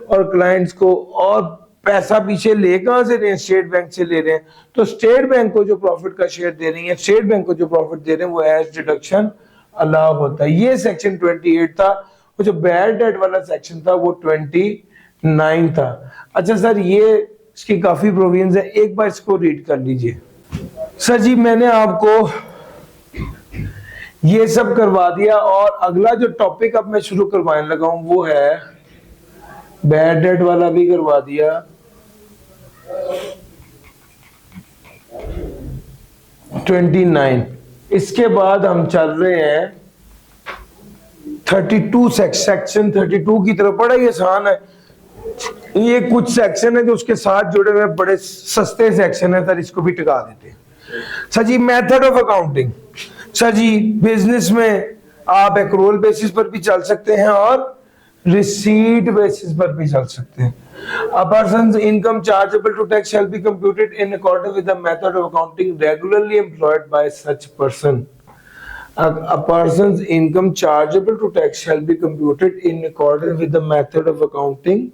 और क्लाइंट्स को, और पैसा पीछे ले कहां से रहे हैं? स्टेट बैंक से ले रहे हैं। तो स्टेट बैंक को जो प्रॉफिट का शेयर दे रही है, स्टेट बैंक को जो प्रॉफिट दे रहे हैं, वो एज डिडक्शन अलाउ होता है। ये सेक्शन 28 था। वो जो बैड डेट वाला सेक्शन था वो 29 था। अच्छा सर, ये इसकी काफी प्रोविजंस है, एक बार इसको रीड कर लीजिए। सर जी, मैंने आपको ये सब करवा दिया और अगला जो टॉपिक अब मैं शुरू करवाने लगा हूं वो है बैड डेट वाला भी करवा दिया, 29। इसके बाद हम चल रहे हैं 32 सेक्शन 32 की तरफ। बड़ा ही आसान है, ये कुछ सेक्शन है जो उसके साथ जुड़े हुए बड़े सस्ते सेक्शन है सर, इसको भी टिका देते हैं। Sir ji, method of accounting. Sir ji, business में आप एक्रूअल बेसिस पर भी चल सकते हैं और रिसीट बेसिस पर भी चल सकते हैं। A person's income chargeable to tax shall be computed in accordance with the method of accounting regularly employed by such person. A person's income chargeable to tax shall be computed in accordance with the method of accounting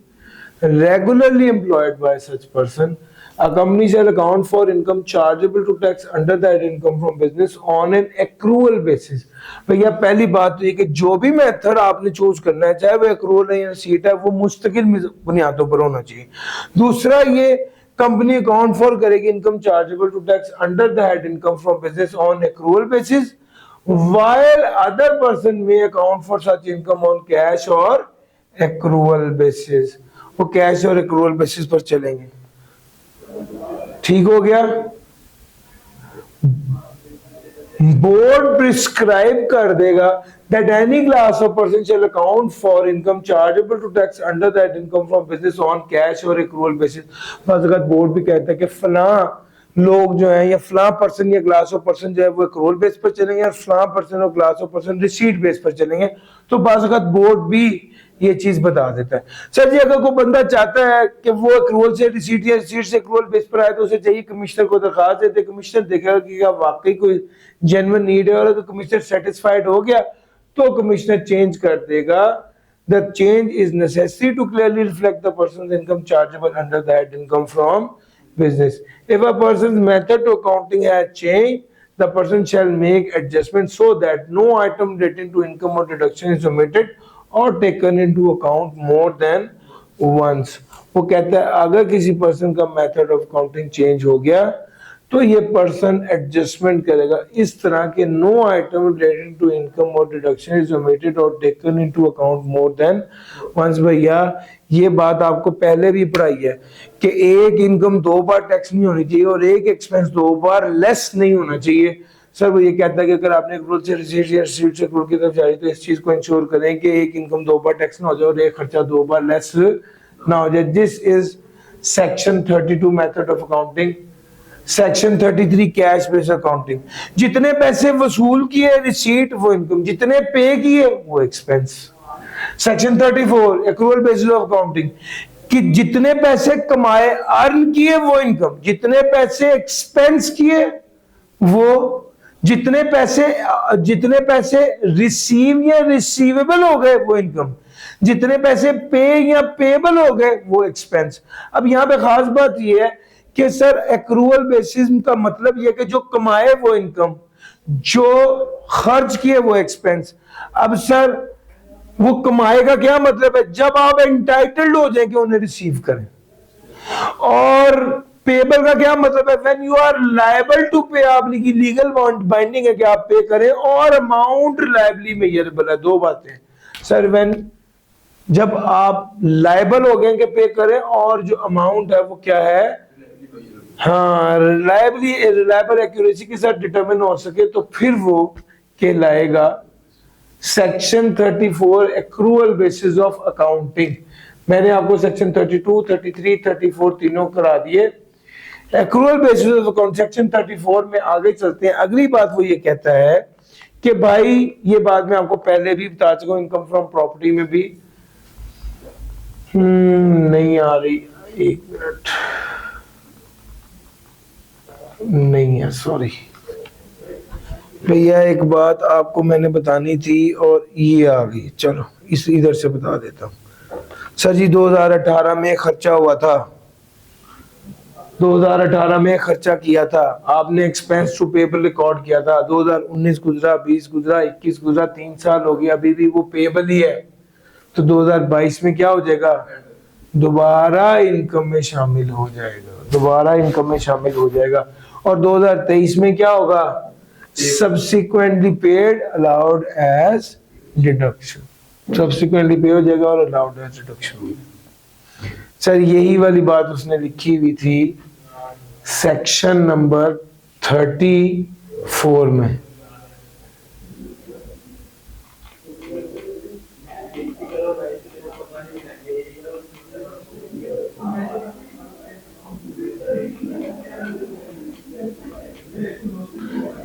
regularly employed by such person. A company shall account for income chargeable to tax under that income from business on an accrual basis. भैया पहली बात तो ये कि जो भी method आपने choose करना है, चाहे वो एक्रूअल है या सीट है, वो मुस्तकिल बुनियादों पर होना चाहिए। दूसरा, ये कंपनी अकाउंट फॉर करेगी income chargeable to tax under the head income from business on accrual basis, while other person may account for such income on cash और accrual basis। वो कैश और accrual basis पर चलेंगे। ठीक हो गया। Board prescribe कर देगा that any class of person shall account for income chargeable to tax under that income from business on cash or accrual basis। बस अगर बोर्ड भी कहता है कि फला लोग जो है या फला पर्सन या क्लास ऑफ पर्सन जो है वो एक्रूअल बेस पर चलेंगे और फला पर्सन और class of person receipt base पर चलेंगे, तो बस अगर बोर्ड भी ये चीज बता देता है। सर जी, अगर कोई बंदा चाहता है कि वो एक्रूअल से रिसीट या रिसीट से एक्रूअल बेस पर आए, तो उसे चाहिए कमिश्नर को दरखास्त देते, कमिश्नर देखेगा कि क्या वाकई कोई जेन्युइन नीड है, और अगर कमिश्नर सेटिस्फाइड हो गया तो कमिश्नर चेंज कर देगा। The change is necessary to clearly reflect the person's income chargeable under that income from business. If a person's method to accounting has changed, the person shall make adjustment so that no item relating to income or deduction is omitted or taken into account more than once। वो कहता है अगर किसी person का method of accounting change हो गया तो ये पर्सन एडजस्टमेंट करेगा इस तरह के no item related to income और डिडक्शन इज ओमिटेड और taken into account more than once. भैया ये बात आपको पहले भी पढ़ाई है कि एक इनकम 2 बार टैक्स नहीं होनी चाहिए और एक एक्सपेंस 2 बार लेस नहीं होना चाहिए। सर वो ये कहता है कि अगर आपने एक्रूअल से रिसीट या रिसीट से एक्रूअल की तरफ जा रही तो इस चीज को इंश्योर करें कि एक इनकम 2 बार टैक्स ना हो जाए और एक खर्चा 2 बार लेस ना हो जाए। This is section 32 method of accounting. Section 33 cash based accounting. जितने पैसे वसूल किए रिसीट वो इनकम, जितने पे किए वो expense. Section 34 accrual basis of accounting कि जितने पैसे कमाए अर्न किए वो इनकम, जितने पैसे एक्सपेंस किए वो, जितने पैसे रिसीव या रिसीवेबल हो गए वो इनकम। जितने पैसे पे या पेबल हो गए वो एक्सपेंस। अब यहाँ पे खास बात ये है कि सर एक्रूअल बेसिस का मतलब ये कि जो कमाए वो इनकम, जो खर्च किए वो एक्सपेंस। अब सर वो कमाए का क्या मतलब है? जब आप एंटाइटल्ड हो जाए कि उन्हें रिसीव करें। और पेबल का क्या मतलब है? When you are liable to pay, आपकी लीगल बाइंडिंग है कि आप पे करें, और अमाउंट लायबली मेजरेबल है। दो बातें सर, व्हेन जब आप लायबल हो गए कि पे करें, और जो अमाउंट है वो क्या है, हाँ, रिलायबल एक्यूरेसी के साथ डिटरमिन हो सके तो फिर वो कहलाएगा section 34 accrual basis of accounting. मैंने आपको सेक्शन 32, 33, 34 तीनों करा दिए। Accrual basis of account section 34 में आगे चलते हैं। अगली बात वो ये कहता है कि भाई, ये बात मैं आपको पहले भी बता चुका हूं, इनकम फ्रॉम प्रॉपर्टी में भी नहीं आ रही, एक मिनट, नहीं है, सॉरी भैया, एक बात आपको मैंने बतानी थी और ये आ गई। चलो इस इधर से बता देता हूँ सर जी। 2018 में खर्चा हुआ था, 2018 में खर्चा किया था आपने, एक्सपेंस टू पेबल रिकॉर्ड किया था। 2019 गुजरा, 20 गुजरा, 21 गुजरा, 3 साल हो गया, अभी भी वो पेबल ही है। तो 2022 में क्या हो जाएगा? दोबारा इनकम में शामिल हो जाएगा, दोबारा इनकम में शामिल हो जाएगा। और 2023 में क्या होगा? Subsequently paid allowed as deduction, subsequently pay हो जाएगा और अलाउड एज डिडक्शन। सर यही वाली बात उसने लिखी हुई थी सेक्शन नंबर 34 में।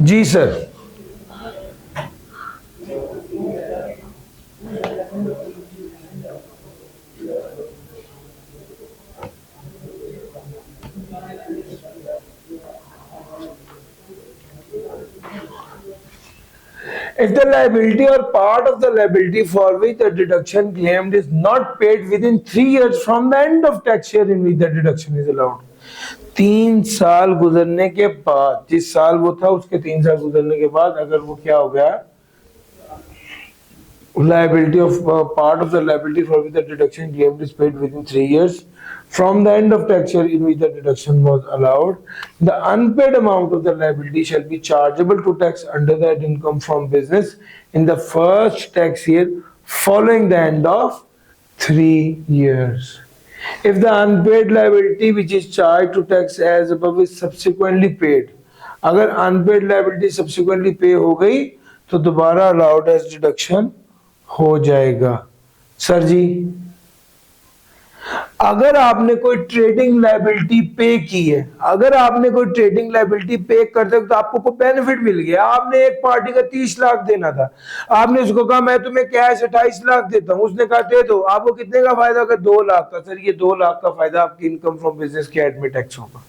जी sir, if the liability or part of the liability for which the deduction claimed is not paid within 3 years from the end of tax year in which the deduction is allowed, 3 साल गुजरने के बाद, जिस साल वो था उसके 3 साल गुजरने के बाद अगर वो क्या हो गया, liability of part of the liability for which the deduction claimed is paid within 3 years from the end of tax year in which the deduction was allowed, the unpaid amount of the liability shall be chargeable to tax under that income from business in the first tax year following the end of 3 years. If the unpaid liability which is charged to tax as above is subsequently paid, अगर unpaid liability subsequently pay हो गई तो दोबारा allowed as deduction हो जाएगा। Sir ji, अगर आपने कोई ट्रेडिंग लायबिलिटी पे की है, अगर आपने कोई ट्रेडिंग लायबिलिटी पे करते तो आपको कोई बेनिफिट मिल गया, आपने एक पार्टी का 30 लाख देना था, आपने उसको कहा मैं तुम्हें कैश 28 लाख देता हूं, उसने कहा दे दो, आपको कितने का फायदा होगा? 2 लाख का। सर ये 2 लाख का फायदा आपकी इनकम फ्रॉम बिजनेस के एड में टैक्स होगा।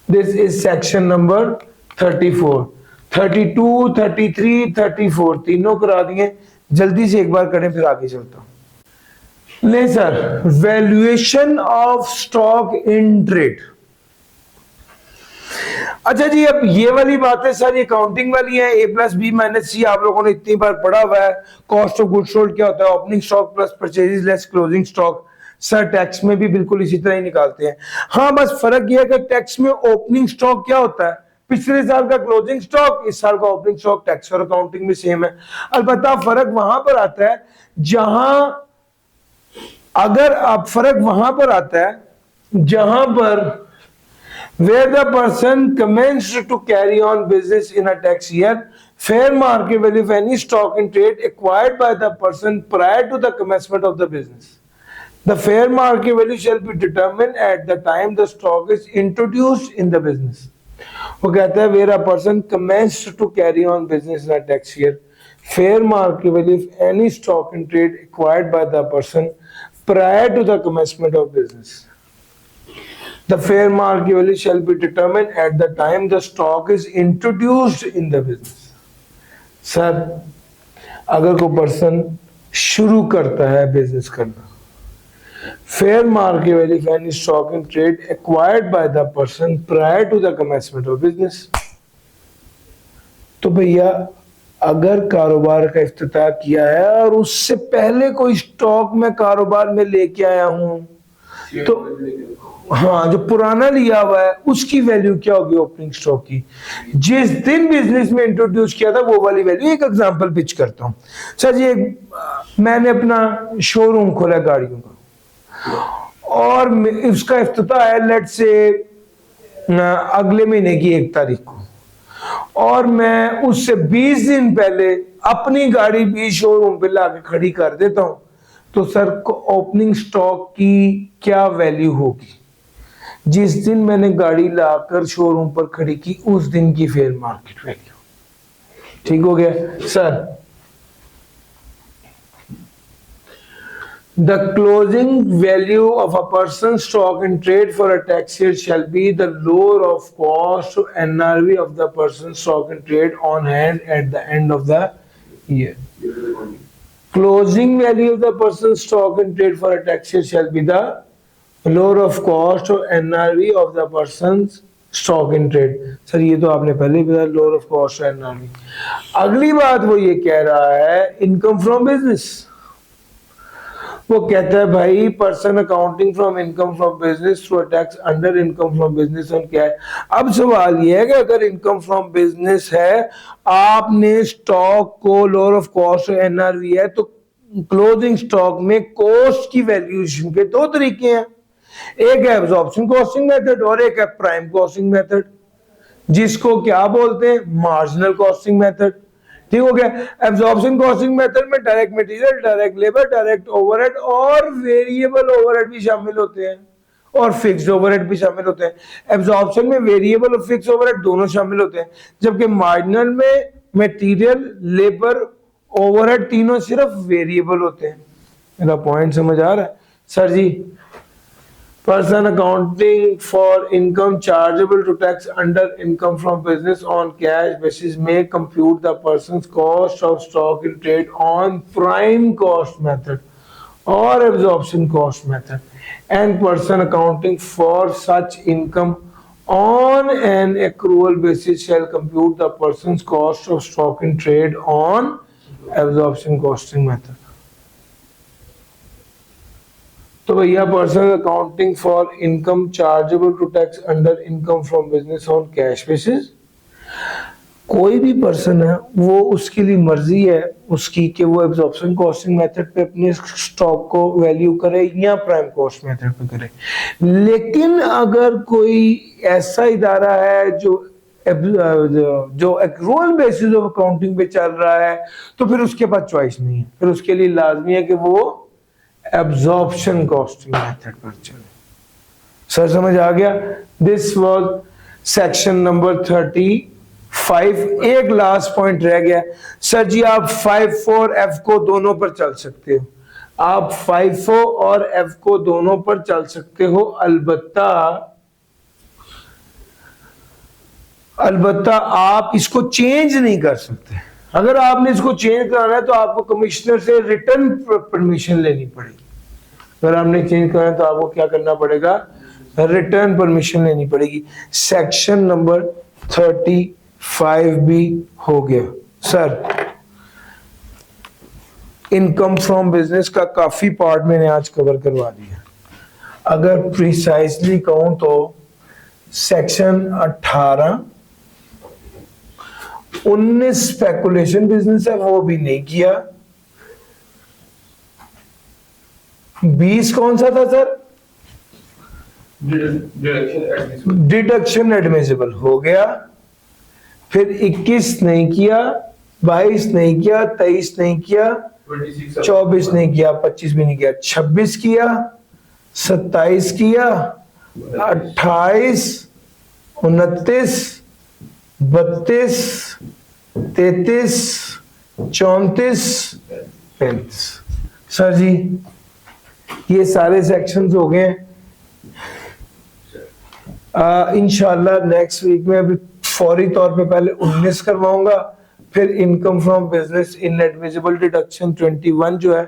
दिस इज सेक्शन नंबर 34, 32, 33, 34 तीनों करा दिए। जल्दी से एक बार करें फिर आगे चलता हूं। नहीं sir, valuation of stock in trade. अच्छा जी, अब ये वाली बातें सारी अकाउंटिंग वाली हैं। ए प्लस बी माइनस सी आप लोगों ने इतनी बार पढ़ा हुआ है। कॉस्ट ऑफ गुड सोल्ड क्या होता है? Opening stock plus purchases less closing stock. Sir tax में भी बिल्कुल इसी तरह ही निकालते हैं। हाँ, बस फर्क यह है कि टैक्स में ओपनिंग स्टॉक क्या होता है? पिछले साल का क्लोजिंग स्टॉक, इस साल का ओपनिंग स्टॉक। टैक्स और अकाउंटिंग में सेम है। अलबत्ता फर्क वहां पर आता है जहां, अगर आप फर्क वहां पर आता है जहां पर where the person commenced to carry on business in a tax year, fair market value of any stock in trade acquired by the person prior to the commencement of the business, the fair market value shall be determined at the time the stock is introduced in the business. वो कहता है where a person commenced to carry on business in a tax year, fair market value of any stock in trade acquired by the person prior to the commencement of business, the fair market value shall be determined at the time the stock is introduced in the business. Sir अगर कोई person शुरू करता है business करना। Fair market value of any stock in trade acquired by the person prior to the commencement of business. तो भैया अगर कारोबार का इफ्तिताह किया है और उससे पहले कोई स्टॉक मैं कारोबार में लेके आया हूं, तो हाँ, जो पुराना लिया हुआ है उसकी वैल्यू क्या होगी ओपनिंग स्टॉक की, जिस दिन बिजनेस में इंट्रोड्यूस किया था वो वाली वैल्यू। एक एग्जांपल पिच करता हूं सर जी। मैंने अपना शोरूम खोला गाड़ियों का और उसका इफ्तिताह है लेट से अगले महीने की 1 तारीख को, और मैं उससे 20 दिन पहले अपनी गाड़ी भी शोरूम पे लाके खड़ी कर देता हूं, तो सर ओपनिंग स्टॉक की क्या वैल्यू होगी? जिस दिन मैंने गाड़ी लाकर शोरूम पर खड़ी की उस दिन की फेयर मार्केट वैल्यू। ठीक हो गया sir. The closing value of a person's stock in trade for a tax year shall be the lower of cost to NRV of the person's stock in trade on hand at the end of the year. Closing value of the person's stock in trade for a tax year shall be the lower of cost to NRV of the person's stock in trade. Sir ये तो आपने पहले ही बताया, lower of cost to NRV। अगली बात वो ये कह रहा है इनकम फ्रॉम बिजनेस। वो कहता है भाई person accounting from income from business through tax under income from business on क्या है। अब सवाल ये है कि अगर इनकम फ्रॉम बिजनेस है, आपने स्टॉक को लोअर ऑफ कॉस्ट एनआरवी है, तो क्लोजिंग स्टॉक में कॉस्ट की वैल्यूएशन के 2 तरीके हैं। एक है एब्जॉर्प्शन कॉस्टिंग मेथड और एक है प्राइम कॉस्टिंग मेथड, जिसको क्या बोलते हैं, मार्जिनल कॉस्टिंग मेथड। ठीक हो गया। एब्जॉर्प्शन कॉस्टिंग मेथड में direct material, direct labour, direct overhead और वेरिएबल ओवरहेड भी शामिल होते हैं और फिक्स्ड ओवरहेड भी शामिल होते हैं। एब्जॉर्प्शन में वेरिएबल और फिक्स्ड ओवरहेड दोनों शामिल होते हैं, जबकि मार्जिनल में मटेरियल, लेबर, ओवरहेड तीनों सिर्फ वेरिएबल होते हैं। मेरा पॉइंट समझ आ रहा है sir ji? Person accounting for income chargeable to tax under income from business on cash basis may compute the person's cost of stock in trade on prime cost method or absorption cost method, and person accounting for such income on an accrual basis shall compute the person's cost of stock in trade on absorption costing method. तो भैया person accounting for income chargeable to tax under income from business on cash basis, कोई भी person है वो उसके लिए मर्जी है उसकी कि वो एब्जॉर्प्शन कॉस्टिंग मेथड पे अपने स्टॉक को वैल्यू करे या प्राइम कॉस्ट मेथड पे करे। लेकिन अगर कोई ऐसा इदारा है जो एक्रूअल बेसिस ऑफ अकाउंटिंग पे चल रहा है, तो फिर उसके पास चॉइस नहीं है, फिर उसके लिए लाजमी है कि वो एब्जॉर्प्शन कॉस्टिंग मेथड पर चले। सर समझ आ गया? This was section number 35। एक लास्ट पॉइंट रह गया सर जी। आप 5-4 F को दोनों पर चल सकते हो, आप 5-4 और F को दोनों पर चल सकते हो, अलबत्ता आप इसको चेंज नहीं कर सकते। अगर आपने इसको चेंज कराना है तो आपको कमिश्नर से रिटर्न परमिशन लेनी पड़ेगी। अगर आपने चेंज करना है तो आपको क्या करना पड़ेगा, रिटर्न परमिशन लेनी पड़ेगी। सेक्शन नंबर 35 भी हो गया सर। इनकम फ्रॉम बिजनेस का काफी पार्ट मैंने आज कवर करवा दिया। अगर प्रिसाइसली कहूं तो सेक्शन 18, 19 स्पेकुलेशन बिजनेस है वो भी नहीं किया। 20 कौन सा था सर? डिडक्शन एडमिसिबल हो गया। फिर 21 नहीं किया, 22 नहीं किया, 23 नहीं किया, 24 नहीं किया, 25 भी नहीं किया, 26 किया, 27 किया, 28, 29, 32, 33, 34, 35। सर जी ये सारे सेक्शंस हो गए। इंशाल्लाह नेक्स्ट वीक में अभी फौरी तौर पे पहले 19 करवाऊंगा, फिर income from business inadmissible deduction 21 जो है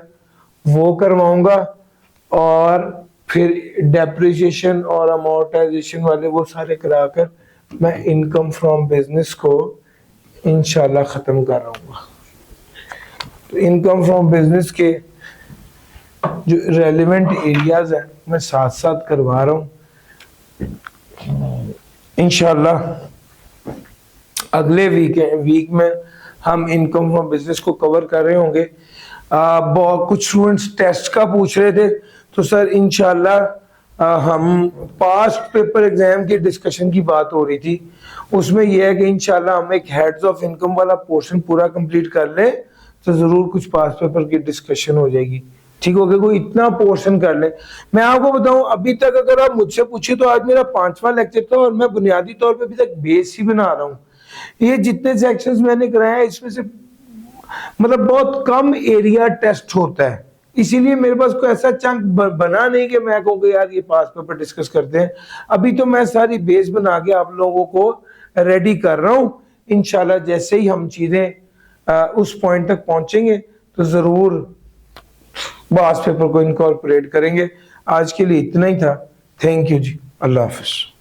वो करवाऊंगा, और फिर डेप्रिसिएशन और अमोर्टाइजेशन वाले वो सारे कराकर मैं इनकम फ्रॉम बिजनेस को इंशाल्लाह खत्म कर रहा। तो इनकम फ्रॉम बिजनेस के जो रेलिवेंट एरियाज हैं मैं साथ साथ करवा रहा हूँ। इंशाल्लाह अगले वीक में हम इनकम फ्रॉम बिजनेस को कवर कर रहे होंगे। कुछ स्टूडेंट्स टेस्ट का पूछ रहे थे, तो सर इंशाल्लाह हम पास्ट पेपर एग्जाम की डिस्कशन की बात हो रही थी, उसमें यह है कि इंशाल्लाह हम एक हेड्स ऑफ इनकम वाला पोर्शन पूरा कंप्लीट कर लें तो जरूर कुछ पास्ट पेपर की डिस्कशन हो जाएगी। ठीक हो गया, कोई इतना पोर्शन कर ले। मैं आपको बताऊं अभी तक अगर आप मुझसे पूछे तो आज मेरा 5वां लेक्चर था और मैं बुनियादी तौर पे अभी तक बेस ही बना रहा हूँ। ये जितने सेक्शंस मैंने कराए हैं इसमें से मतलब बहुत कम एरिया टेस्ट होता है, इसीलिए मेरे पास कोई ऐसा चंक बना नहीं कि मैं कहूँ यार ये पास पेपर डिस्कस करते हैं। अभी तो मैं सारी बेस बना के आप लोगों को रेडी कर रहा हूँ। इंशाल्लाह जैसे ही हम चीजें उस पॉइंट तक पहुंचेंगे तो जरूर पास पेपर को इनकॉर्पोरेट करेंगे। आज के लिए इतना ही था। थैंक यू जी, अल्लाह हाफिज।